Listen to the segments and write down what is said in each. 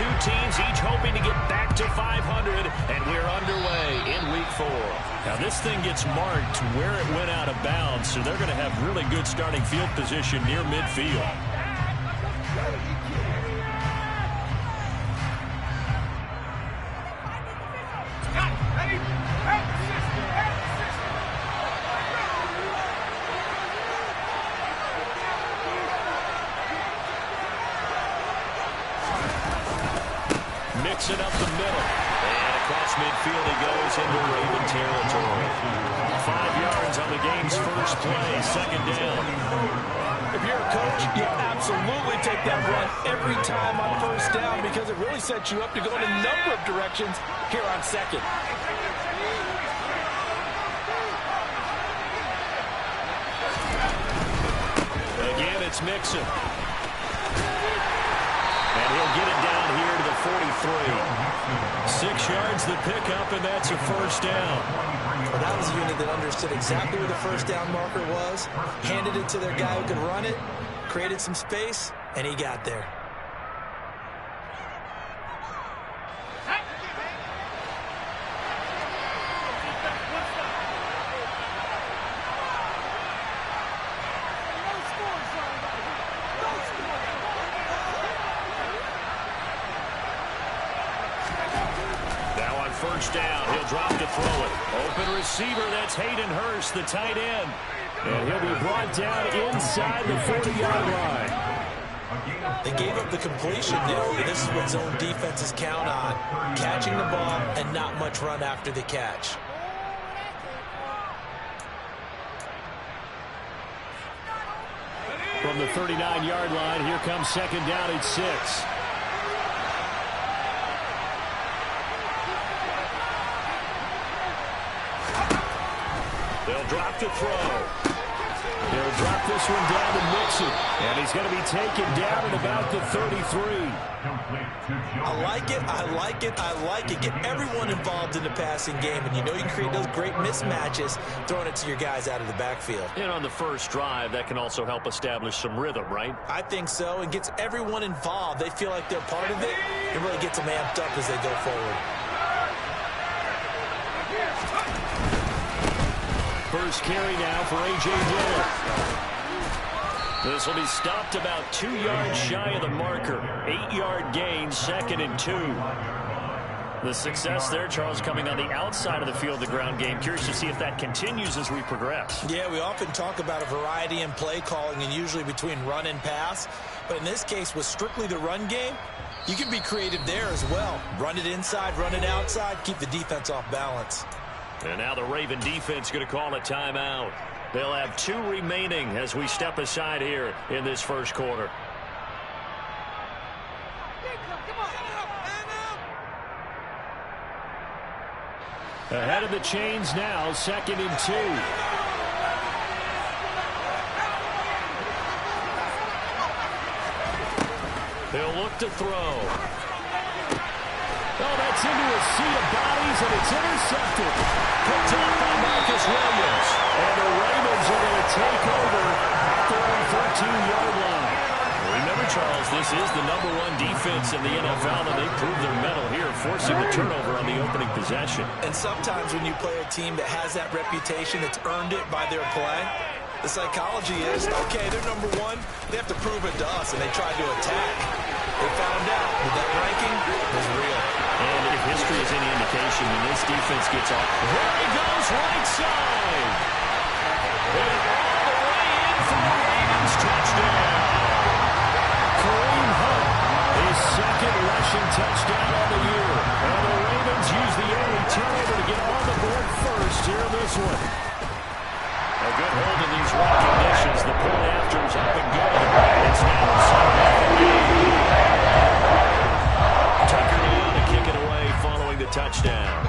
two teams each hoping to get back to 500, and we're underway in Week 4. Now, this thing gets marked where it went out of bounds, so they're going to have really good starting field position near midfield. Mixing up the middle. And across midfield he goes into Raven territory. 5 yards on the game's first play, second down. If you're a coach, you absolutely take that run every time on first down because it really sets you up to go in a number of directions here on second. Again, it's Mixon. And he'll get it down here to the 43. 6 yards the pickup, and that's a first down. Well, that was a unit that understood exactly where the first down marker was, handed it to their guy who could run it, created some space, and he got there. First down, he'll drop to throw it. Open receiver, that's Hayden Hurst, the tight end. And he'll be brought down inside the 40-yard line. They gave up the completion there. This is what zone defenses count on. Catching the ball and not much run after the catch. From the 39-yard line, here comes second down at 6. They'll drop to throw. They'll drop this one down to Mixon. And he's going to be taken down at about the 33. I like it, I like it, I like it. Get everyone involved in the passing game. And you know you can create those great mismatches throwing it to your guys out of the backfield. And on the first drive, that can also help establish some rhythm, right? I think so. It gets everyone involved. They feel like they're part of it. It really gets them amped up as they go forward. First carry now for A.J. Dillon. This will be stopped about 2 yards shy of the marker. 8-yard gain, 2nd and 2. The success there, Charles, coming on the outside of the field, the ground game. Curious to see if that continues as we progress. Yeah, we often talk about a variety in play calling and usually between run and pass. But in this case, with strictly the run game, you can be creative there as well. Run it inside, run it outside, keep the defense off balance. And now the Raven defense going to call a timeout. They'll have 2 remaining as we step aside here in this first quarter. Ahead of the chains now, 2nd and 2. They'll look to throw. Oh, that's into a sea of bodies, and it's intercepted. Picked off by Marcus Williams. And the Ravens are going to take over at their own 13-yard line. Remember, Charles, this is the #1 defense in the NFL, and they proved their mettle here, forcing the turnover on the opening possession. And sometimes when you play a team that has that reputation, that's earned it by their play, the psychology is, okay, they're #1. They have to prove it to us, and they tried to attack. They found out that that ranking was real. And if history is any indication, when this defense gets off, there he goes, right side. And all the way in for the Ravens touchdown. Kareem Hunt, his 2nd rushing touchdown of the year. And the Ravens use the early turnover to get on the board first here in this one. A good hold in these run conditions. The point after is up and good. It's now 7-0. Tucker down to kick it away following the touchdown.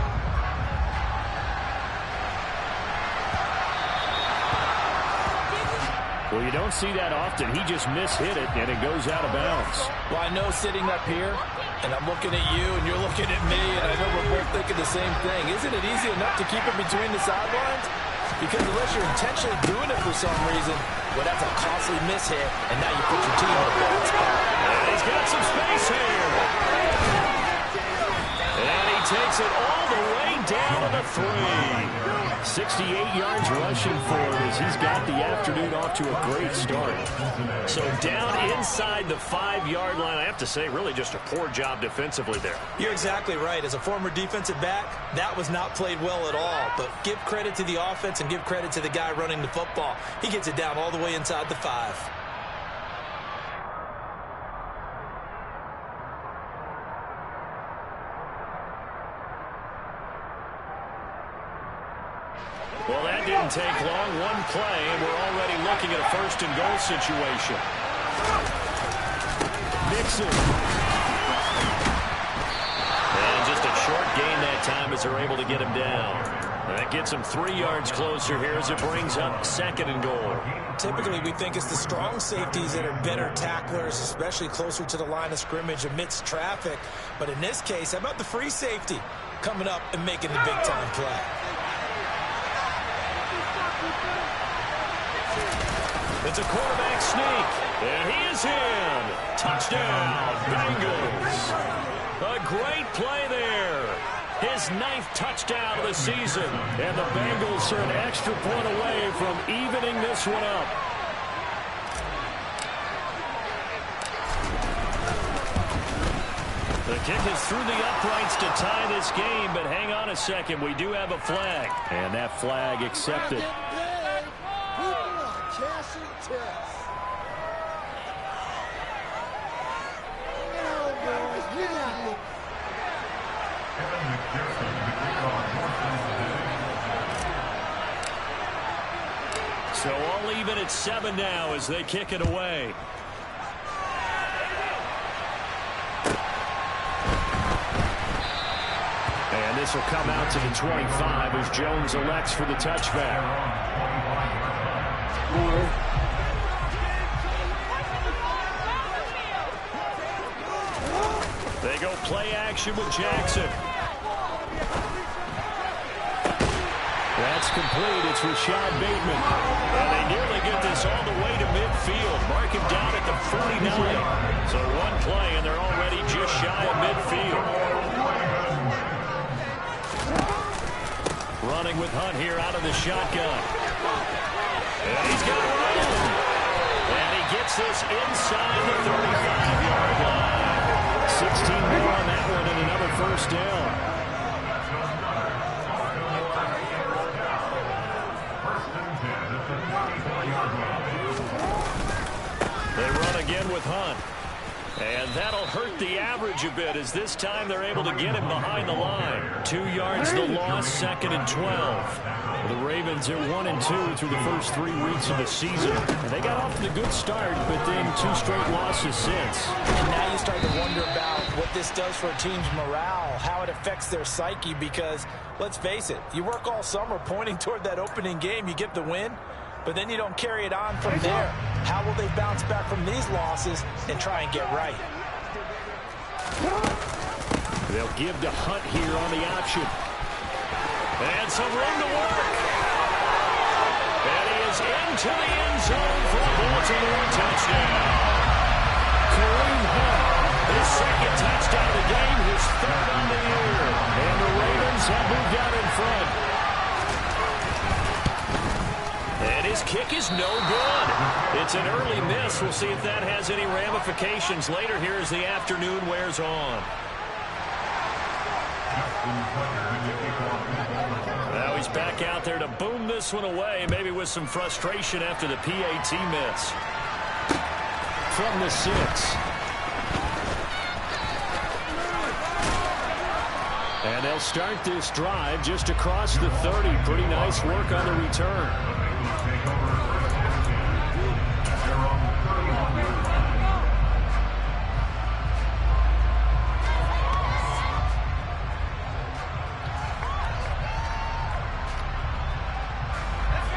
Well, you don't see that often. He just mishit it, and it goes out of bounds. Well, I know sitting up here, and I'm looking at you, and you're looking at me, and I know we're both thinking the same thing. Isn't it easy enough to keep it between the sidelines? Because unless you're intentionally doing it for some reason, well, that's a costly mishit, and now you put your team in a bad spot. And he's got some space here. takes it all the way down to the 3. 68 yards rushing for him as he's got the afternoon off to a great start. So down inside the 5-yard line, I have to say, really just a poor job defensively there. You're exactly right. As a former defensive back, that was not played well at all. But give credit to the offense and give credit to the guy running the football. He gets it down all the way inside the 5. Well, that didn't take long. One play, and we're already looking at a first-and-goal situation. Nixon. And just a short gain that time as they're able to get him down. That gets him 3 yards closer here as it brings up 2nd and goal. Typically, we think it's the strong safeties that are better tacklers, especially closer to the line of scrimmage amidst traffic. But in this case, how about the free safety coming up and making the big-time play? It's a quarterback sneak, and he is in. Touchdown, Bengals. A great play there. His 9th touchdown of the season, and the Bengals are an extra point away from evening this one up. The kick is through the uprights to tie this game, but hang on a second. We do have a flag, and that flag accepted. So all even at 7 now as they kick it away. And this will come out to the 25 as Jones elects for the touchback. They go play action with Jackson. That's complete. It's Rashad Bateman. And they nearly get this all the way to midfield. Mark him down at the 49. So one play, and they're already just shy of midfield. Running with Hunt here out of the shotgun. And he's got room. And he gets this inside the 35-yard line. 16 more on that one and another first down. They run again with Hunt. And that'll hurt the average a bit as this time they're able to get him behind the line. 2 yards the loss, 2nd and 12. The Ravens are 1-2 through the first 3 weeks of the season. And they got off to a good start, but then 2 straight losses since. And now you start to wonder about what this does for a team's morale, how it affects their psyche, because let's face it, you work all summer pointing toward that opening game, you get the win, but then you don't carry it on from there. How will they bounce back from these losses and try and get right? They'll give to Hunt here on the option. And some room to work. And he is into the end zone for a Baltimore touchdown. Kareem Hunt, his 2nd touchdown of the game, his 3rd on the year. And the Ravens have moved out in front. And his kick is no good. It's an early miss. We'll see if that has any ramifications later here as the afternoon wears on. Now he's back out there to boom this one away, maybe with some frustration after the PAT miss. From the 6. And they'll start this drive just across the 30. Pretty nice work on the return.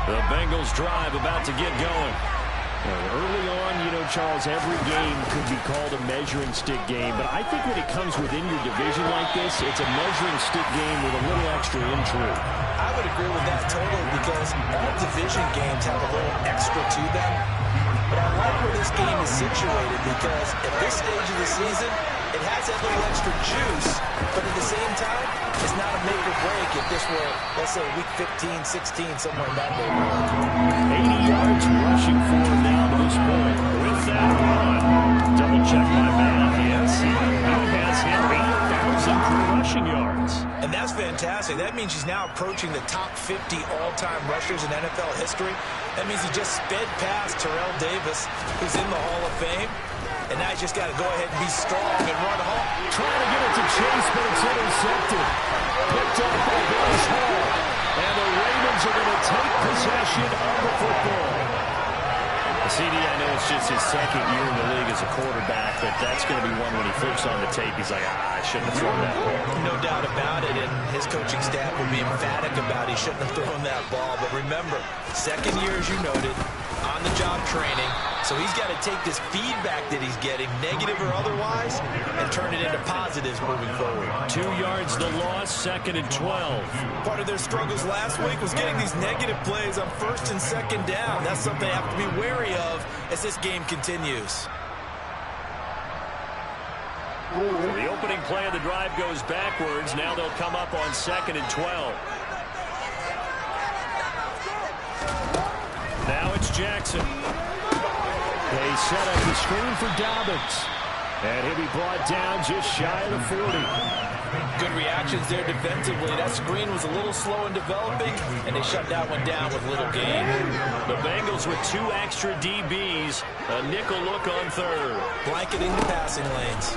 The Bengals drive about to get going. Early on, you know, Charles, every game could be called a measuring stick game. But I think when it comes within your division like this, it's a measuring stick game with a little extra intrigue. I would agree with that totally because all division games have a little extra to them. But I like where this game is situated because at this stage of the season, it has that little extra juice, but at the same time, it's not a make or break if this were, let's say, week 15, 16, somewhere in that neighborhood. 80 yards rushing for him now to this point. With that run, double check my math. Yes, he has hit 8,000 rushing yards. And that's fantastic. That means he's now approaching the top 50 all-time rushers in NFL history. That means he just sped past Terrell Davis, who's in the Hall of Fame. And now he's just got to go ahead and be strong and run home. Trying to get it to Chase, but it's intercepted. Picked up by Bryce Hall. And the Ravens are going to take possession of the football. CD, I know it's just his second year in the league as a quarterback, but that's going to be one when he flips on the tape, he's like, I shouldn't have thrown that ball. No doubt about it, and his coaching staff will be emphatic about he shouldn't have thrown that ball. But remember, second year, as you noted, on-the-job training, so he's got to take this feedback that he's getting, negative or otherwise, and turn it into positives moving forward. 2 yards the loss, 2nd and 12. Part of their struggles last week was getting these negative plays on 1st and 2nd down. That's something they have to be wary of as this game continues. The opening play of the drive goes backwards. Now they'll come up on 2nd and 12. Now it's Jackson. They set up the screen for Dobbins. And he'll be brought down just shy of the 40. Good reactions there defensively. That screen was a little slow in developing, and they shut that one down with little gain. The Bengals with 2 extra DBs. A nickel look on 3rd. Blanketing the passing lanes.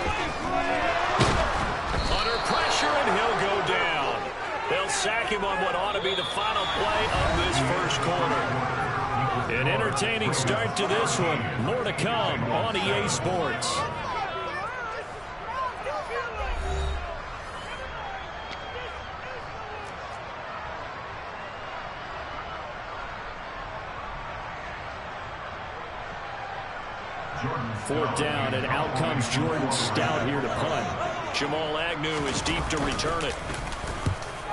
Under pressure, and he'll go down. They'll sack him on what ought to be the final play of this first quarter. An entertaining start to this one. More to come on EA Sports. Fourth down, and out comes Jordan Stout here to punt. Jamal Agnew is deep to return it.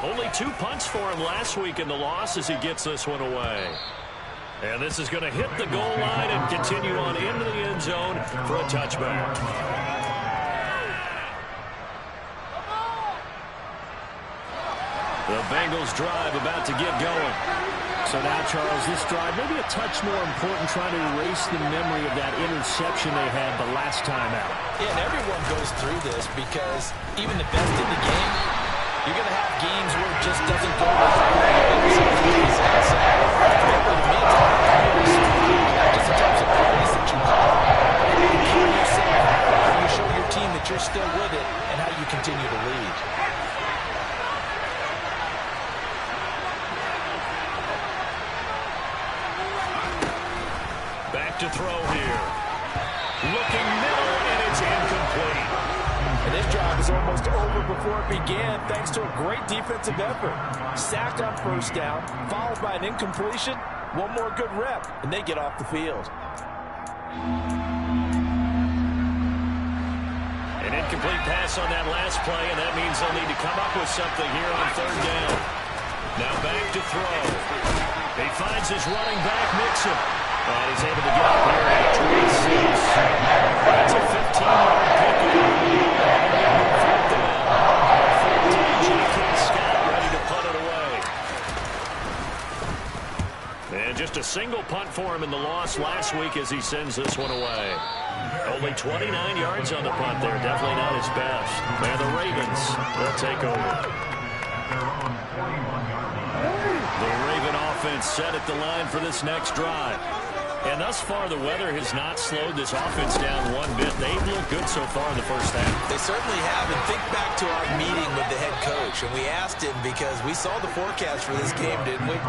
Only 2 punts for him last week in the loss as he gets this one away. And this is going to hit the goal line and continue on into the end zone for a touchback. The Bengals drive about to get going. So now, Charles, this drive maybe a touch more important, trying to erase the memory of that interception they had the last time out. Yeah, and everyone goes through this because even the best in the game, you're going to have games where it just doesn't go just in terms of plays that you call, how you show your team that you're still with it, and how you continue to lead. Back to throw here. Looking middle, and it's incomplete. And this drive is almost over before it began, thanks to a great defensive effort. Sacked on 1st down, followed by an incompletion. One more good rep, and they get off the field. An incomplete pass on that last play, and that means they'll need to come up with something here on 3rd down. Now back to throw. He finds his running back, Mixon. And he's able to get up here at 26. That's a 15-yard pickup. Scott ready to punt it away. And just a single punt for him in the loss last week as he sends this one away. Only 29 yards on the punt there. Definitely not his best. And the Ravens will take over. The Raven offense set at the line for this next drive. And thus far, the weather has not slowed this offense down one bit. They've looked good so far in the first half. They certainly have. And think back to our meeting with the head coach. And we asked him because we saw the forecast for this game, didn't we?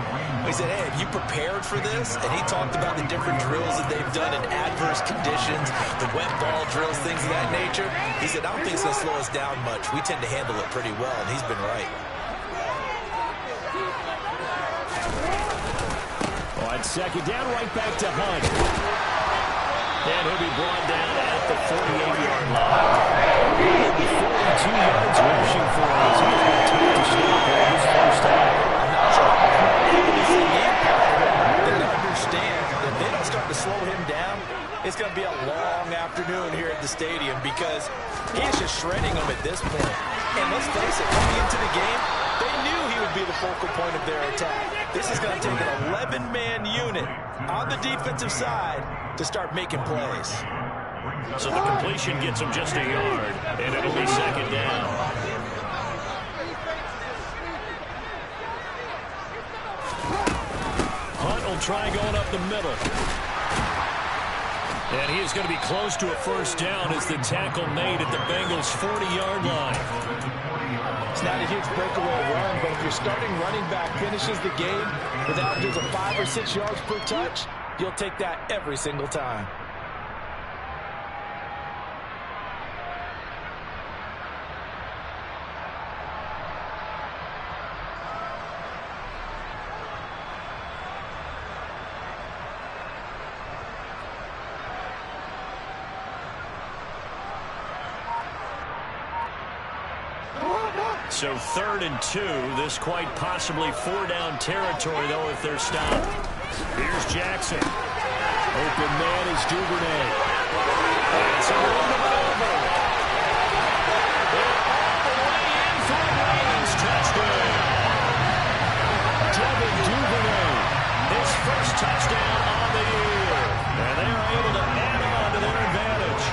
We said, hey, have you prepared for this? And he talked about the different drills that they've done in adverse conditions, the wet ball drills, things of that nature. He said, I don't think it's going to slow us down much. We tend to handle it pretty well, and he's been right. On 2nd down, right back to Hunt. And he'll be brought down at the 48-yard line. 42 yards rushing for us. He's been tough to stop here in his first half. I'm not sure they understand that they don't start to slow him down. It's going to be a long afternoon here at the stadium because he has just shredding them at this point. And let's face it, coming into the game, they knew he would be the focal point of their attack. This is going to take an 11-man unit on the defensive side to start making plays. So the completion gets him just a yard, and it'll be second down. Hunt will try going up the middle. And he is going to be close to a first down as the tackle made at the Bengals' 40-yard line. It's not a huge breakaway run, but if your starting running back finishes the game with averages of 5 or 6 yards per touch, you'll take that every single time. So 3rd and 2. This quite possibly 4-down territory, though, if they're stopped. Here's Jackson. Open man is Duvernay. And so we're on the over. They're all the way in for the Ravens touchdown. Devin Duvernay, his first touchdown on the year. And they are able to add on to their advantage.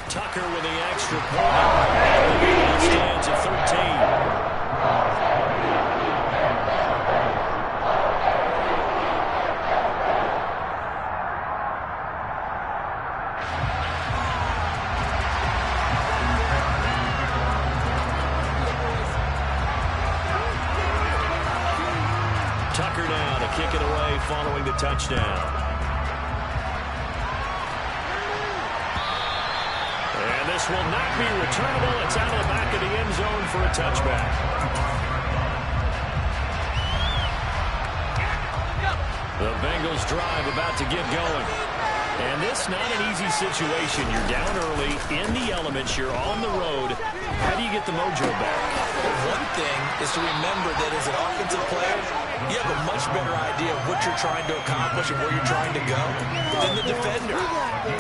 Tucker with the extra point. And the lead stands at 13. Tucker now to kick it away following the touchdown. This will not be returnable. It's out of the back of the end zone for a touchback. The Bengals drive about to get going. And this not an easy situation. You're down early, in the elements, you're on the road. How do you get the mojo back? Well, one thing is to remember that as an offensive player, you have a much better idea of what you're trying to accomplish and where you're trying to go than the defender.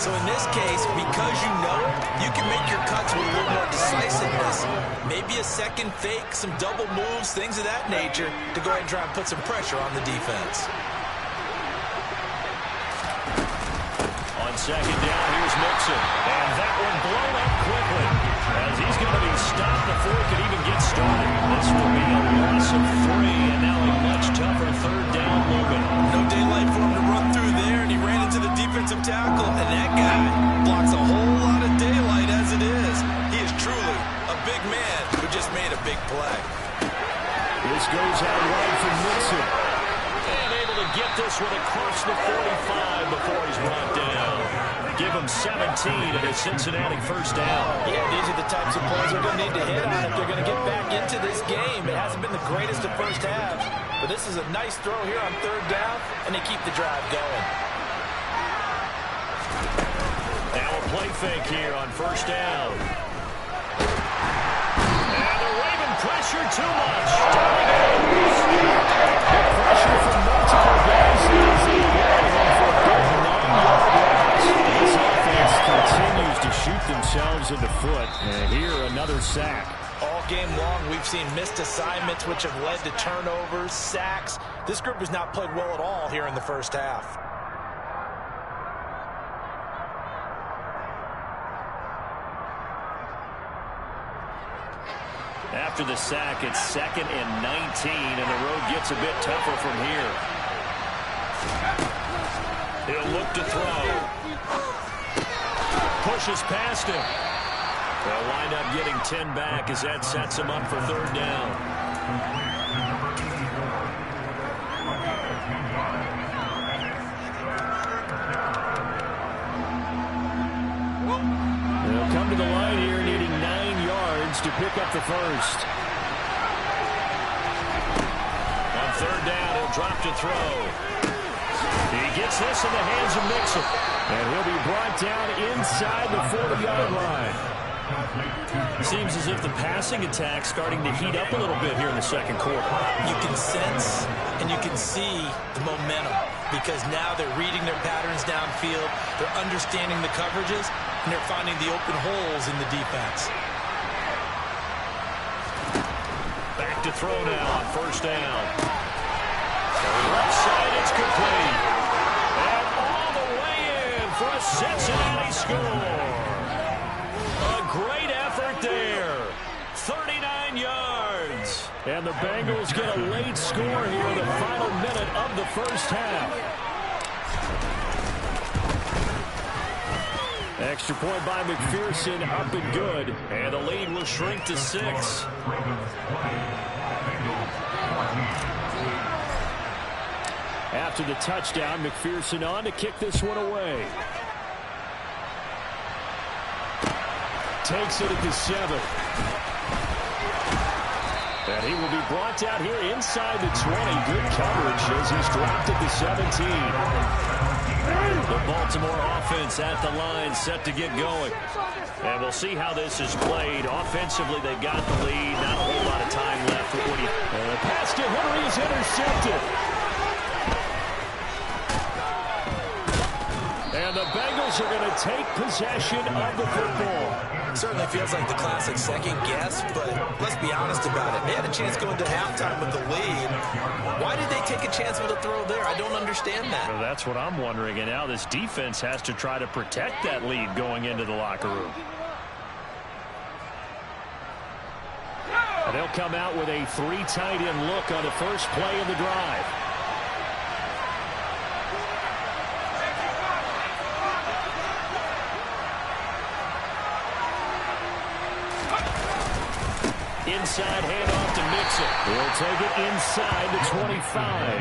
So in this case, because you know it, you can make your cuts with a little more decisiveness. Maybe a second fake, some double moves, things of that nature to go ahead and try and put some pressure on the defense. On second down, here's Mixon. And that one blown up quickly as he's going to be stopped before he could even get started. This will be a loss of 3 and now a much tougher 3rd down moment. No daylight for him to run through there, and he ran into the defensive tackle, and that guy blocks a whole lot of daylight as it is. He is truly a big man who just made a big play. This goes out wide for Mixon. And able to get this one across the 45 before he's brought down. Give him 17 and a Cincinnati first down. Yeah, these are the types of plays they're going to need to hit on if they're going to get back into this game. It hasn't been the greatest of first halves, but this is a nice throw here on 3rd down, and they keep the drive going. Now a play fake here on 1st down. And the Raven pressure too much. Down he goes. The pressure from multiple guys is allowing for a big 9-yard loss. This offense continues to shoot themselves in the foot. And here another sack. All game long, we've seen missed assignments which have led to turnovers, sacks. This group has not played well at all here in the first half. After the sack, it's 2nd and 19, and the road gets a bit tougher from here. He'll look to throw. Pushes past him. They'll wind up getting 10 back as that sets him up for 3rd down. They'll come to the line here needing 9 yards to pick up the first. On 3rd down, he'll drop to throw. He gets this in the hands of Mixon. And he'll be brought down inside the 40-yard line. Seems as if the passing attack's starting to heat up a little bit here in the 2nd quarter. You can sense and you can see the momentum. because now they're reading their patterns downfield, they're understanding the coverages, and they're finding the open holes in the defense. Back to throw now on first down. Left side, it's complete. And all the way in for a Cincinnati score. A great effort there. 39 yards. And the Bengals get a late score here in the final minute of the first half. Extra point by McPherson, up and good. And the lead will shrink to 6. After the touchdown, McPherson on to kick this one away. Takes it at the 7. And he will be brought down here inside the 20. Good coverage as he's dropped at the 17. The Baltimore offense at the line, set to get going. And we'll see how this is played. Offensively, they've got the lead. Not a whole lot of time left. The pass to Henry is intercepted. And the Bengals are going to take possession of the football. Certainly feels like the classic second guess, but let's be honest about it. They had a chance going to halftime with the lead. Why did they take a chance with a throw there? I don't understand that. Well, that's what I'm wondering, and now this defense has to try to protect that lead going into the locker room. And they'll come out with a 3 tight end look on the first play of the drive. Inside handoff to Mixon. He'll take it inside the 25.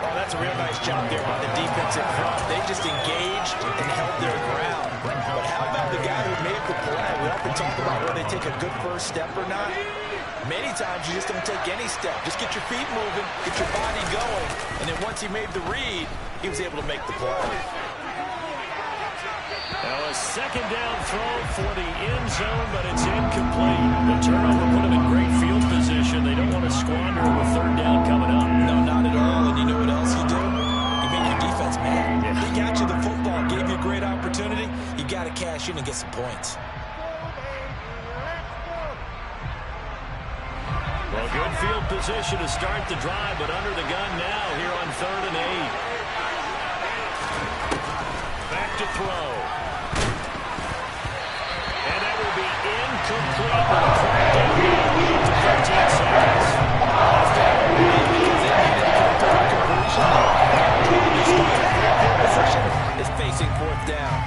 Oh, that's a real nice job there by the defensive front. They just engaged and held their ground. But how about the guy who made the play? We often talk about whether they take a good first step or not. Many times you just don't take any step. Just get your feet moving, get your body going. And then once he made the read, he was able to make the play. Now a second down throw for the end zone, but it's incomplete. The turnover put them in great field position. They don't want to squander with third down coming up. No, not at all. And you know what else you do? You make your defense mad. Yeah. They got you the football, gave you a great opportunity. You got to cash in and get some points. Well, good field position to start the drive, but under the gun now here on 3rd and 8. Back to throw. And that will be incomplete. To 13 seconds. Position is facing 4th down.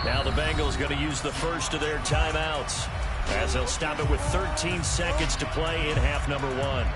Now the Bengals going to use the first of their timeouts as they'll stop it with 13 seconds to play in half number 1.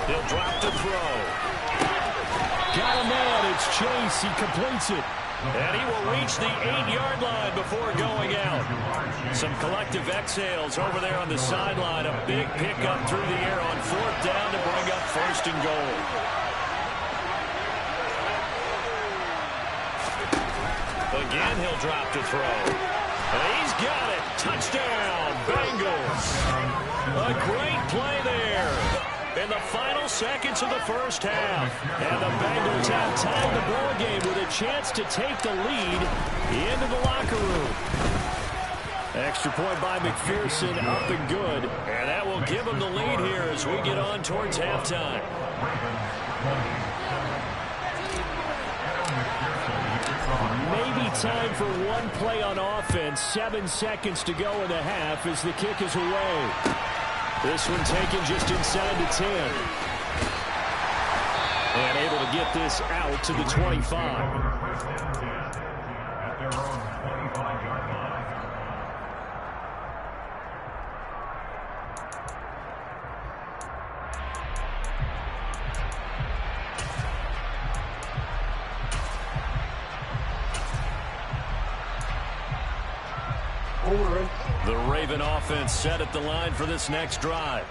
He'll drop to throw. Got a man. It's Chase. He completes it. And he will reach the 8-yard line before going out. Some collective exhales over there on the sideline. A big pickup through the air on 4th down to bring up 1st and goal. Again, he'll drop to throw. And he's got it. Touchdown, Bengals. A great play there. In the final seconds of the first half. And the Bengals have tied the ball game with a chance to take the lead into the locker room. Extra point by McPherson, up and good. And that will give them the lead here as we get on towards halftime. time for one play on offense. 7 seconds to go in the half as the kick is away. This one taken just inside the 10. And able to get this out to the 25. The Raven offense set at the line for this next drive.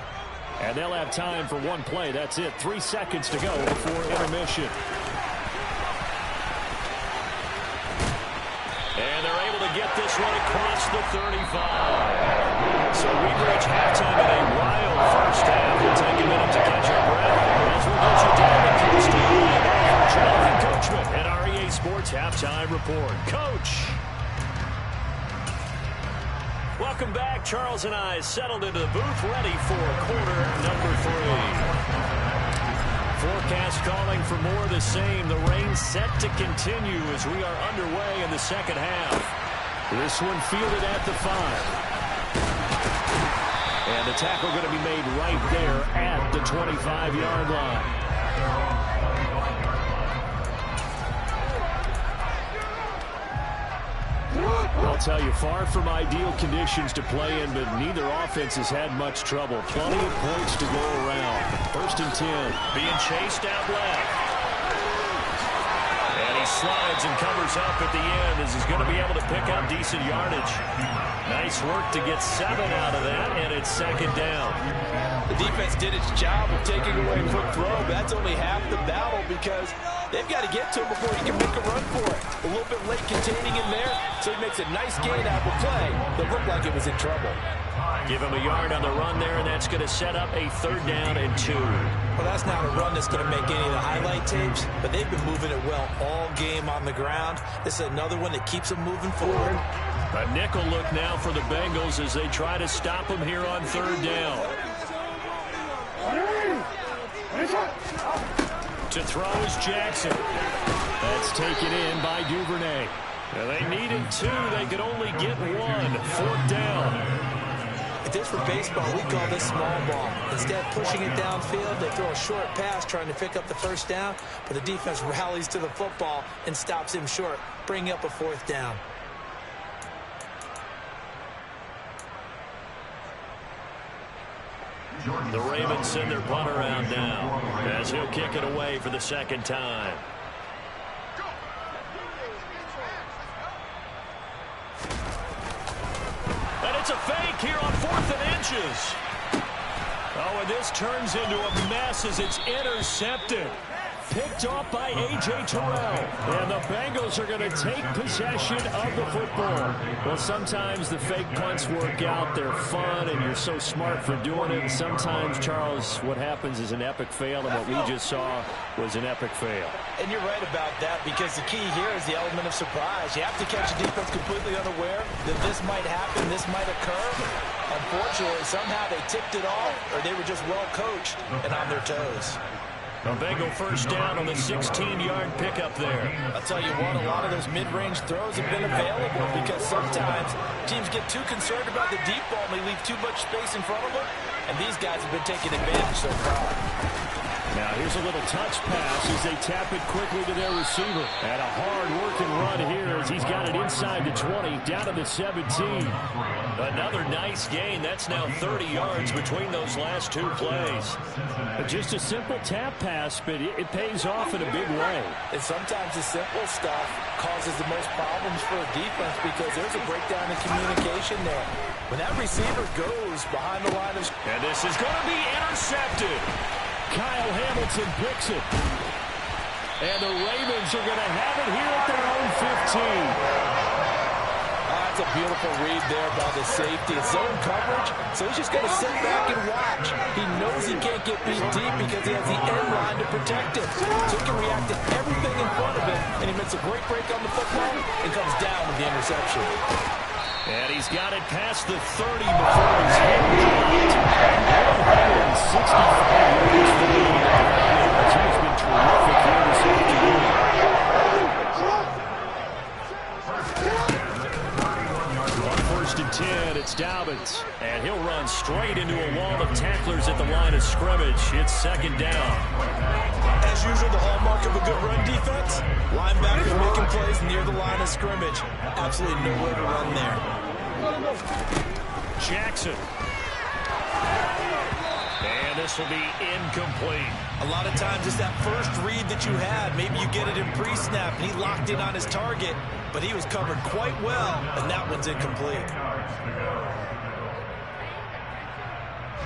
And they'll have time for one play. That's it. 3 seconds to go before intermission. And they're able to get this one across the 35. So we reach halftime in a wild first half. We'll take a minute to catch our breath as we get you down the coast to Jonathan Coachman at REA Sports Halftime Report. Coach. Welcome back. Charles and I settled into the booth, ready for quarter number 3. Forecast calling for more of the same. The rain set to continue as we are underway in the second half. This one fielded at the 5. And the tackle going to be made right there at the 25-yard line. I'll tell you, far from ideal conditions to play in, but neither offense has had much trouble. Plenty of points to go around. 1st and 10. Being chased out left. And he slides and covers up at the end as he's going to be able to pick up decent yardage. Nice work to get 7 out of that, and it's 2nd down. The defense did its job of taking away a quick throw, but that's only half the battle because they've got to get to him before he can make a run for it. A little bit late containing him there, so he makes a nice gain out of the play that looked like it was in trouble. Give him a yard on the run there, and that's going to set up a 3rd down and 2. Well, that's not a run that's going to make any of the highlight tapes, but they've been moving it well all game on the ground. This is another one that keeps them moving forward. A nickel look now for the Bengals as they try to stop him here on 3rd down. To throw is Jackson. That's taken in by Duvernay. Now they needed 2. They could only get 1. 4th down. If this were baseball, we call this small ball. Instead of pushing it downfield, they throw a short pass trying to pick up the 1st down, but the defense rallies to the football and stops him short, bringing up a 4th down. The Ravens send their punt around now as he'll kick it away for the 2nd time. And it's a fake here on 4th and inches. Oh, and this turns into a mess as it's intercepted. Picked off by A.J. Terrell. And the Bengals are going to take possession of the football. Well, sometimes the fake punts work out. They're fun, and you're so smart for doing it. And sometimes, Charles, what happens is an epic fail, and what we just saw was an epic fail. And you're right about that because the key here is the element of surprise. You have to catch a defense completely unaware that this might happen, this might occur. Unfortunately, somehow they tipped it off, or they were just well coached and on their toes. A Bengal 1st down on the 16-yard pickup there. I'll tell you what, a lot of those mid-range throws have been available because sometimes teams get too concerned about the deep ball and they leave too much space in front of them, and these guys have been taking advantage so far. Now here's a little touch pass as they tap it quickly to their receiver. And a hard-working run here as he's got it inside the 20, down to the 17. Another nice gain. That's now 30 yards between those last 2 plays. Just a simple tap pass, but it pays off in a big way. And sometimes the simple stuff causes the most problems for a defense because there's a breakdown in communication there. When that receiver goes behind the line of... And this is going to be intercepted. Kyle Hamilton picks it. And the Ravens are going to have it here at their own 15. That's a beautiful read there by the safety. It's zone coverage, so he's just going to sit back and watch. He knows he can't get beat deep because he has the end line to protect it. So he can react to everything in front of him, and he makes a great break on the football and comes down with the interception. And he's got it past the 30 before he's hit. 165 yards for the Ravens. He's been terrific here this afternoon. line of scrimmage. It's second down. As usual, the hallmark of a good run defense, linebackers making plays near the line of scrimmage. Absolutely nowhere to run there. Jackson. And this will be incomplete. A lot of times it's that first read that you had. Maybe you get it in pre-snap, and he locked in on his target, but he was covered quite well, and that one's incomplete.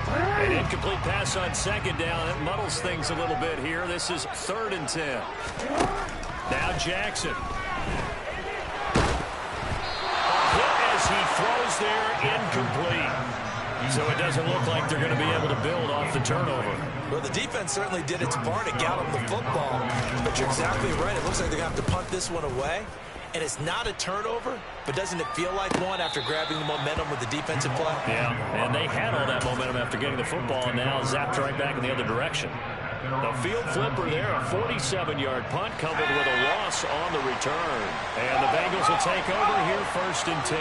An incomplete pass on second down. It muddles things a little bit here. This is 3rd and 10. Now Jackson. A hit as he throws there, incomplete. So it doesn't look like they're going to be able to build off the turnover. Well, the defense certainly did its part to gallop the football. But you're exactly right. It looks like they're going to have to punt this one away. And it's not a turnover, but doesn't it feel like one after grabbing the momentum with the defensive play? Yeah, and they had all that momentum after getting the football, and now zapped right back in the other direction. The field flipper there, a 47-yard punt coupled with a loss on the return. And the Bengals will take over here 1st and 10.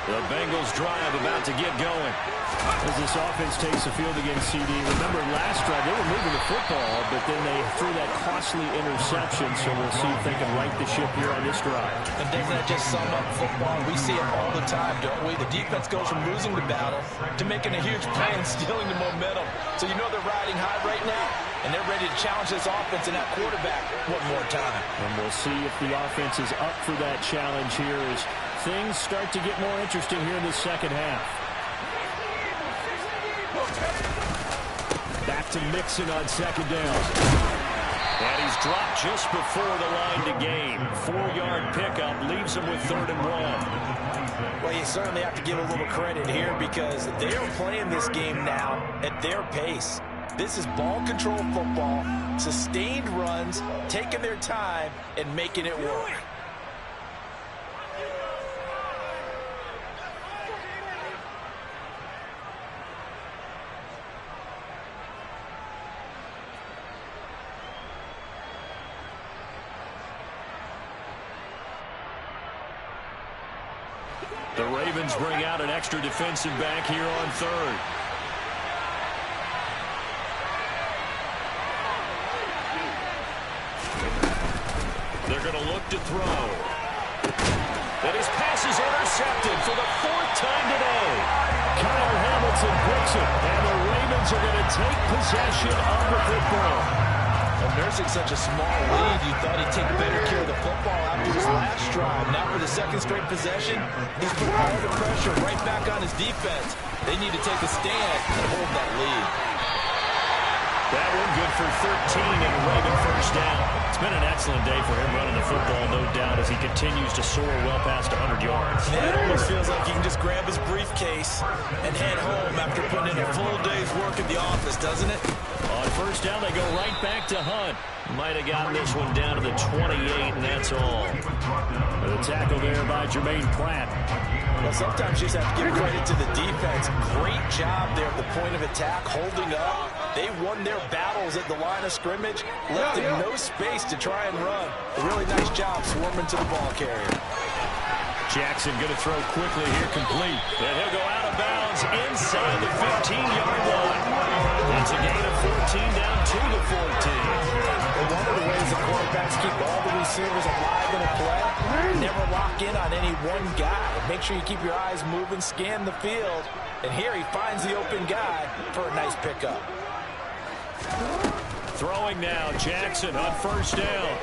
The Bengals drive about to get going. As this offense takes the field against CD, remember last drive they were moving the football, but then they threw that costly interception, so we'll see if they can right the ship here on this drive. And doesn't that just sum up football? We see it all the time, don't we? The defense goes from losing the battle to making a huge play and stealing the momentum. So you know they're riding high right now, and they're ready to challenge this offense and that quarterback one more time. And we'll see if the offense is up for that challenge here as things start to get more interesting here in the second half. Back to Mixon on second down. And he's dropped just before the line to gain. 4-yard pickup leaves him with 3rd and 1. Well, you certainly have to give a little credit here because they are playing this game now at their pace. This is ball control football, sustained runs, taking their time, and making it work. The Ravens bring out an extra defensive back here on 3rd. They're going to look to throw. And his pass is intercepted for the 4th time today. Kyle Hamilton picks it, and the Ravens are going to take possession of the football. Well, nursing such a small lead, you thought he'd take better care of the football after his last drive. Now for the 2nd straight possession, he's put all the pressure right back on his defense. They need to take a stand and hold that lead. That one good for 13 and a Raven 1st down. It's been an excellent day for him running the football, no doubt, as he continues to soar well past 100 yards. Yeah, it almost feels like he can just grab his briefcase and head home after putting in a full day's work at the office, doesn't it? On 1st down, they go right back to Hunt. Might have gotten this one down to the 28, and that's all. The tackle there by Jermaine Pratt. Well, sometimes you just have to give credit to the defense. Great job there at the point of attack, holding up. They won their battles at the line of scrimmage, left him no space to try and run. A really nice job swarming to the ball carrier. Jackson going to throw quickly here, complete. And he'll go out of bounds inside the 15-yard line. It's a gain of 14 down to the 14. Well, one of the ways the quarterbacks keep all the receivers alive in a play, never lock in on any one guy. Make sure you keep your eyes moving, scan the field. And here he finds the open guy for a nice pickup. Throwing now, Jackson on 1st down.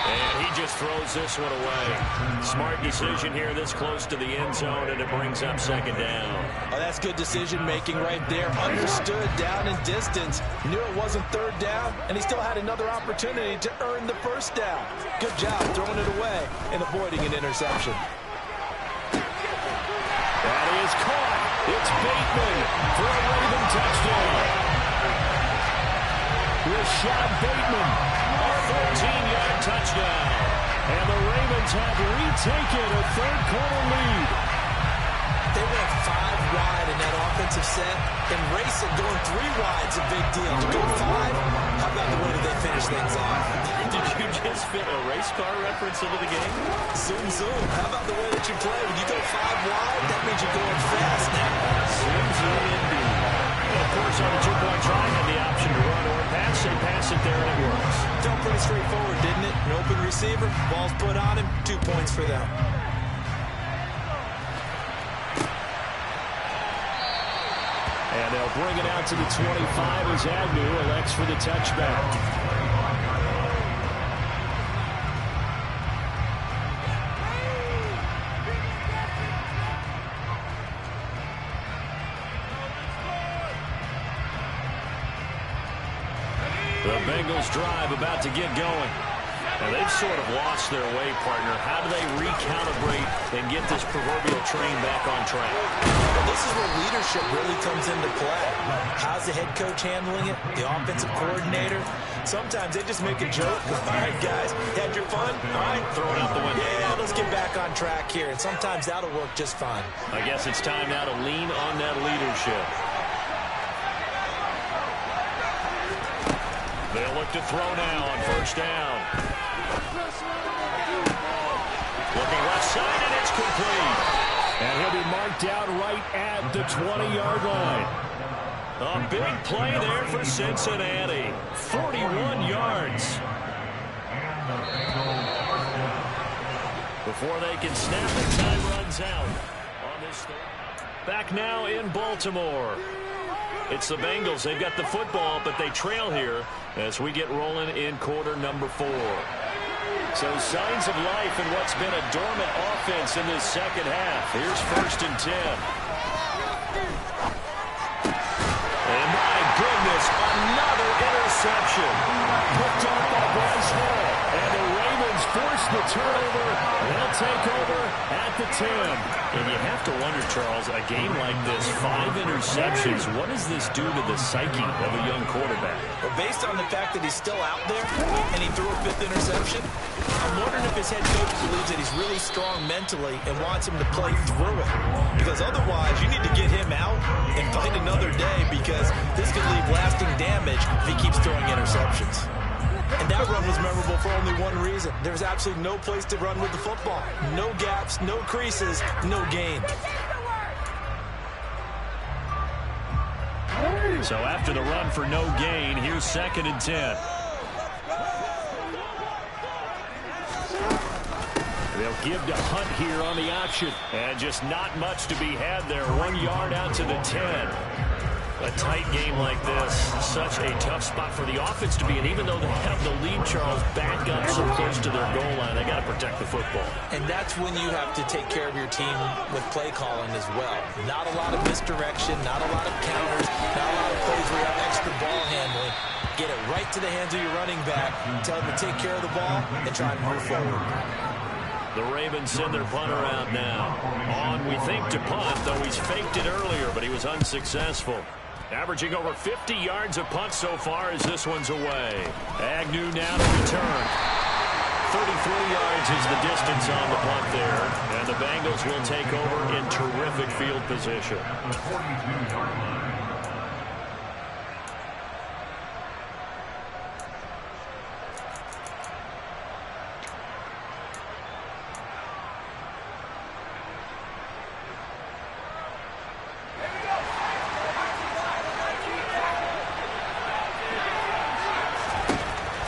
And he just throws this one away. Smart decision here this close to the end zone, and it brings up 2nd down. Oh, that's good decision-making right there. Understood down and distance. Knew it wasn't 3rd down, and he still had another opportunity to earn the 1st down. Good job throwing it away and avoiding an interception. That is caught. It's Bateman for a Raven touchdown. Rashad Bateman, a 14-yard touchdown. And the Ravens have retaken a 3rd-quarter lead. They went 5 wide in that offensive set, and racing going 3 wide's a big deal. To go 5, how about the way that they finish things off? Did you just fit a race car reference into the game? Zoom, zoom. How about the way that you play? When you go 5 wide, that means you're going fast now. Zoom, Ravens lead indeed. And, of course, on the two-point try, had the option to run or pass. They pass it there, and it works. Felt pretty straightforward, didn't it? An open receiver, ball's put on him, 2 points for them. And they'll bring it out to the 25 as Agnew elects for the touchback. The Bengals drive about to get going. Now, they've sort of lost their way, partner. How do they recalibrate and get this proverbial train back on track? Well, this is where leadership really comes into play. How's the head coach handling it? The offensive coordinator? Sometimes they just make a joke. All right, guys, had your fun? All right, throw it out the window. Yeah, let's get back on track here. And sometimes that'll work just fine. I guess it's time now to lean on that leadership. They'll look to throw now on first down. Looking left side, and it's complete. And he'll be marked out right at the 20-yard line. A big play there for Cincinnati. 41 yards. Before they can snap it, time runs out. On this back now in Baltimore. It's the Bengals. They've got the football, but they trail here as we get rolling in quarter number 4. So signs of life in what's been a dormant offense in this second half. Here's first and 10. And my goodness, another interception. Picked off by Bryce Hall. And the Ravens force the turnover. They'll take over at the 10. And you have to wonder, Charles, a game like this, 5 interceptions, what does this do to the psyche of a young quarterback? Well, based on the fact that he's still out there and he threw a 5th interception, I'm wondering if his head coach believes that he's really strong mentally and wants him to play through it. Because otherwise, you need to get him out and fight another day, because this could leave lasting damage if he keeps throwing interceptions. And that run was memorable for only one reason. There's absolutely no place to run with the football. No gaps, no creases, no gain. So after the run for no gain, here's second and 10. They'll give to Hunt here on the option. And just not much to be had there. 1 yard out to the 10. A tight game like this, such a tough spot for the offense to be in. Even though they have the lead, Charles, back up so close to their goal line, they got to protect the football. And that's when you have to take care of your team with play calling as well. Not a lot of misdirection, not a lot of counters, not a lot of plays where you have extra ball handling. Get it right to the hands of your running back, tell them to take care of the ball, and try and move forward. The Ravens send their punter out now. On, we think, to punt, though he's faked it earlier, but he was unsuccessful. Averaging over 50 yards a punt so far as this one's away. Agnew now to return. 33 yards is the distance on the punt there. And the Bengals will take over in terrific field position.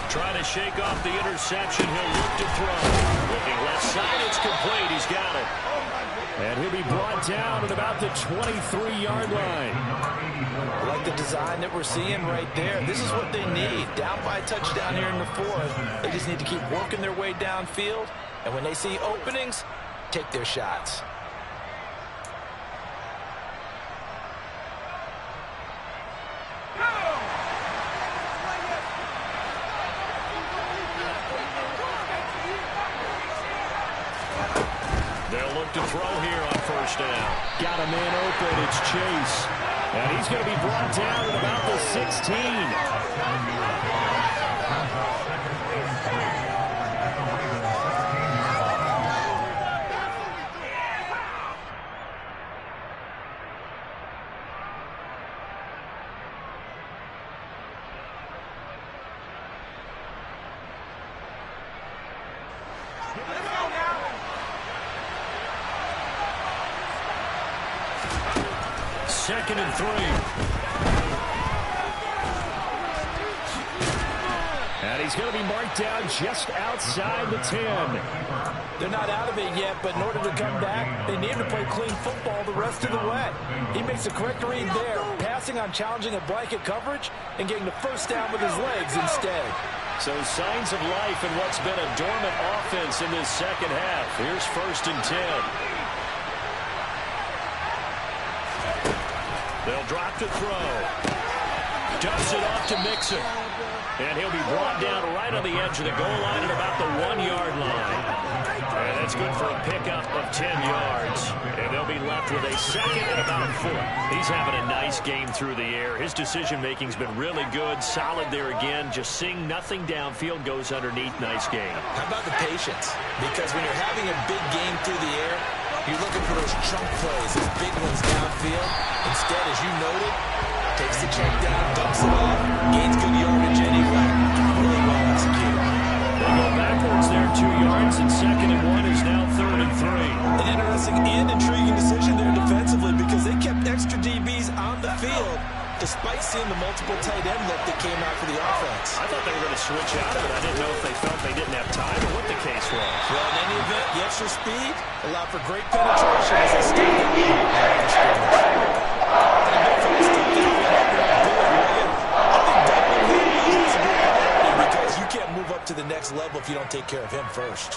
Trying to shake off the interception. He'll look to throw. Looking left side. It's complete. He's got it. And he'll be brought down at about the 23-yard line. I like the design that we're seeing right there. This is what they need. Down by a touchdown here in the 4th. They just need to keep working their way downfield. And when they see openings, take their shots. They'll look to throw here on first down. Got a man open. It's Chase. And he's going to be brought down at about the 16. 2nd and 3. And he's going to be marked down just outside the 10. They're not out of it yet, but in order to come back, they need to play clean football the rest of the way. He makes a correct read there, passing on challenging a blanket coverage and getting the first down with his legs instead. So signs of life in what's been a dormant offense in this second half. Here's 1st and 10. They'll drop to throw. Dumps it off to Mixon. And he'll be brought down right on the edge of the goal line at about the 1-yard line. And that's good for a pickup of 10 yards. And they'll be left with a 2nd and about a 4. He's having a nice game through the air. His decision-making's been really good. Solid there again. Just seeing nothing downfield goes underneath. Nice game. How about the patience? Because when you're having a big game through the air, you're looking for those chunk plays, those big ones downfield. Instead, as you noted, takes the check down, dumps it off, gains good yardage anyway. Really well executed. They go backwards there 2 yards, and 2nd and 1 is now 3rd and 3. An interesting and intriguing decision there defensively because they kept extra DBs on the field despite seeing the multiple tight end look that came out for the offense. I thought they were going to switch out of it. I didn't know if they felt they didn't have time or what the case was. Well, in any event, the extra speed allowed for great penetration as they stayed out of the scrimmage. Because you can't move up to the next level if you don't take care of him first.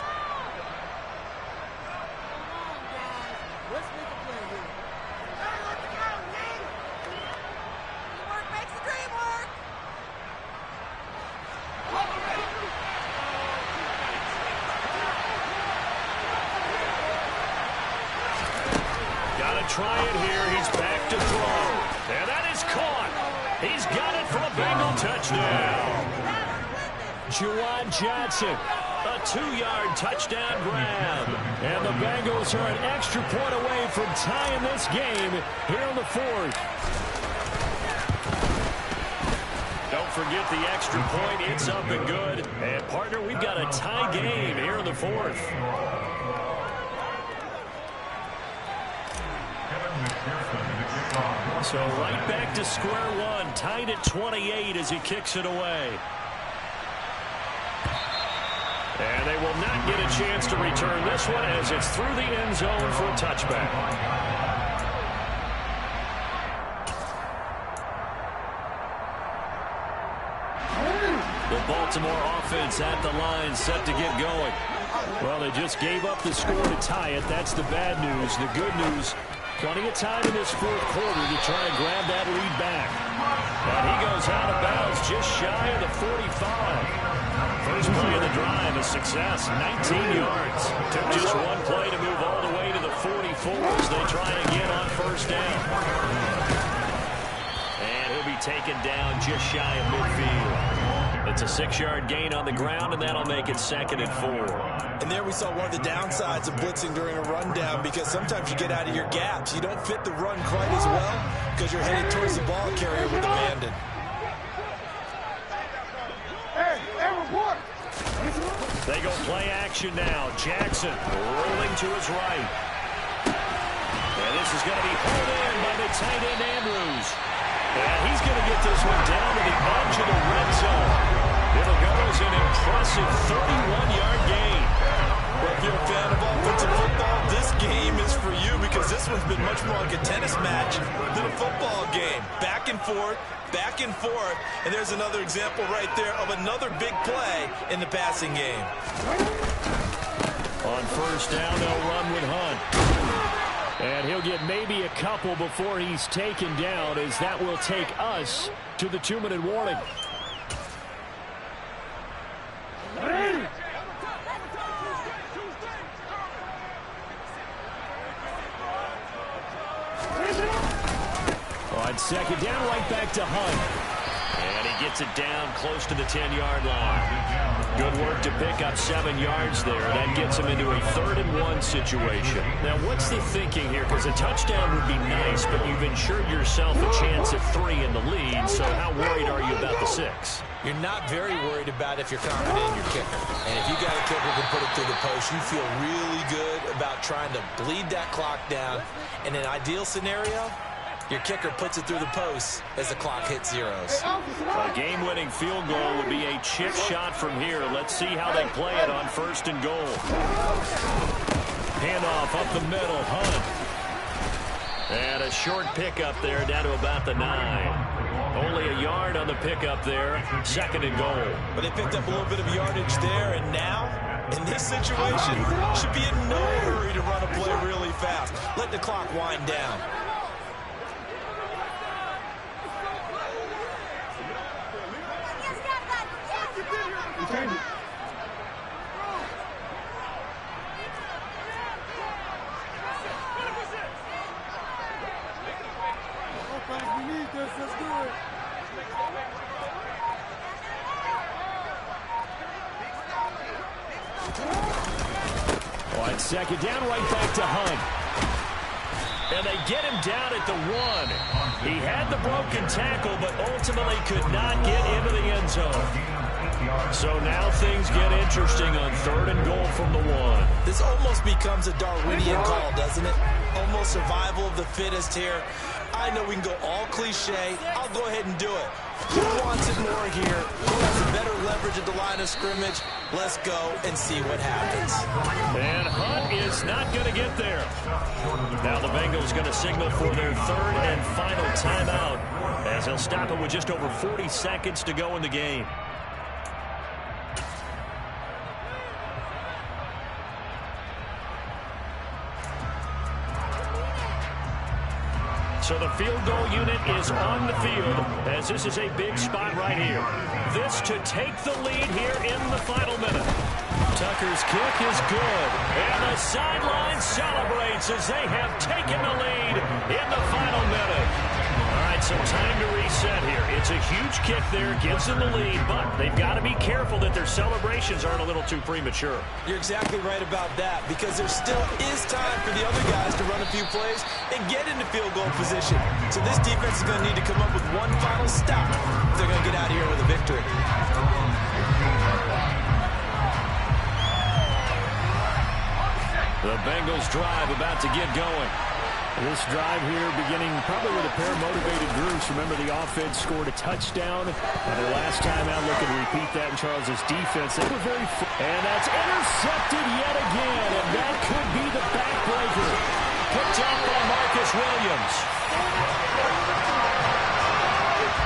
Try it here. He's back to throw. And that is caught. He's got it for a Bengal touchdown. Juwan Johnson, a 2-yard touchdown grab. And the Bengals are an extra point away from tying this game here in the 4th. Don't forget the extra point. It's up and good. And, partner, we've got a tie game here in the 4th. So right back to square one, tied at 28 as he kicks it away. And they will not get a chance to return this one as it's through the end zone for a touchback. The Baltimore offense at the line, set to get going. Well, they just gave up the score to tie it. That's the bad news. The good news, plenty of time in this 4th quarter to try and grab that lead back. And he goes out of bounds just shy of the 45. First play of the drive, a success, 19 yards. Took just one play to move all the way to the 44 as they try again on 1st down. And he'll be taken down just shy of midfield. It's a 6-yard gain on the ground, and that'll make it 2nd and 4. And there we saw one of the downsides of blitzing during a rundown because sometimes you get out of your gaps. You don't fit the run quite as well because you're headed towards the ball carrier with abandon. They go play action now. Jackson rolling to his right. And this is going to be pulled in by the tight end Andrews. And he's going to get this one down to the edge of the red zone. It'll go as an impressive 31-yard gain. Well, if you're a fan of offensive football, this game is for you because this one's been much more like a tennis match than a football game. Back and forth, and there's another example right there of another big play in the passing game. On 1st down, they'll run with Hunt. And he'll get maybe a couple before he's taken down, as that will take us to the 2-minute warning. On 2nd down, right back to Hunt. And he gets it down close to the 10-yard line. Good work to pick up 7 yards there. That gets him into a 3rd and 1 situation. Now, what's the thinking here? Because a touchdown would be nice, but you've ensured yourself a chance at 3 in the lead. So how worried are you about the 6? You're not very worried about if you're confident in your kicker. And if you got a kicker who can put it through the post, you feel really good about trying to bleed that clock down. In an ideal scenario, Your kicker puts it through the post as the clock hits zeros. A game-winning field goal would be a chip shot from here. Let's see how they play it on 1st and goal. Handoff up the middle, Hunt. And a short pickup there down to about the 9. Only a yard on the pickup there. 2nd and goal. But they picked up a little bit of yardage there, and now, in this situation, should be in no hurry to run a play really fast. Let the clock wind down. On 2nd down, right back to Hunt. And they get him down at the 1. He had the broken tackle, but ultimately could not get into the end zone. So now things get interesting on 3rd and goal from the 1. This almost becomes a Darwinian call, doesn't it? Almost survival of the fittest here. I know we can go all cliche. I'll go ahead and do it. Who wants it more here? Who has a better leverage at the line of scrimmage? Let's go and see what happens. And Hunt is not going to get there. Now the Bengals going to signal for their 3rd and final timeout as they'll stop it with just over 40 seconds to go in the game. So the field goal unit is on the field as this is a big spot right here. This to take the lead here in the final minute. Tucker's kick is good. And the sideline celebrates as they have taken the lead in the final minute. All right, so time to reset here. It's a huge kick there, gives them the lead, but they've got to be careful that their celebrations aren't a little too premature. You're exactly right about that, because there still is time for the other guys to run a few plays and get into field goal position. So this defense is going to need to come up with one final stop if they're going to get out of here with a victory. The Bengals drive about to get going. This drive here beginning probably with a pair of motivated groups. Remember, the offense scored a touchdown on their last time out. Looking to repeat that in Charles's defense. They were very... And that's intercepted yet again. And that could be the backbreaker. Picked up by Marcus Williams.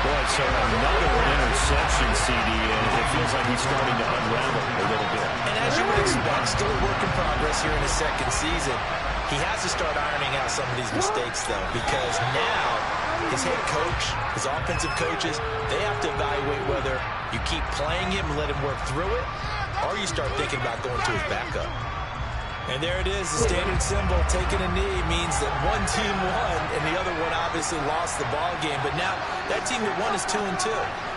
Boy, so another interception, CD, and it feels like he's starting to unravel a little bit. And as you would expect, still a work in progress here in his 2nd season. He has to start ironing out some of these mistakes, though, because now his head coach, his offensive coaches, they have to evaluate whether you keep playing him and let him work through it, or you start thinking about going to his backup. And there it is, the standard symbol. Taking a knee means that one team won, and the other one obviously lost the ball game. But now that team that won is 2-2.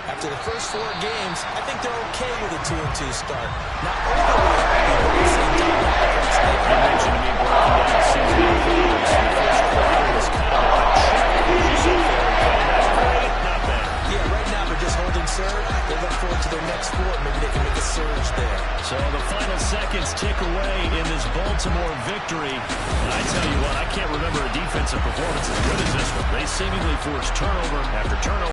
After the first 4 games, I think they're okay with a 2-2 start. Not overly happy, but at the same time, You mentioned me breaking down the season in Vegas. The first quarter was kind of like a check. You said not great, not bad. Yeah, right now they're just holding serve. They look forward to their next 4. Maybe they can make a surge there. So the final seconds tick away in this Baltimore victory. And I tell you what, I can't remember a defensive performance as good as this one. They seemingly forced turnover after turnover.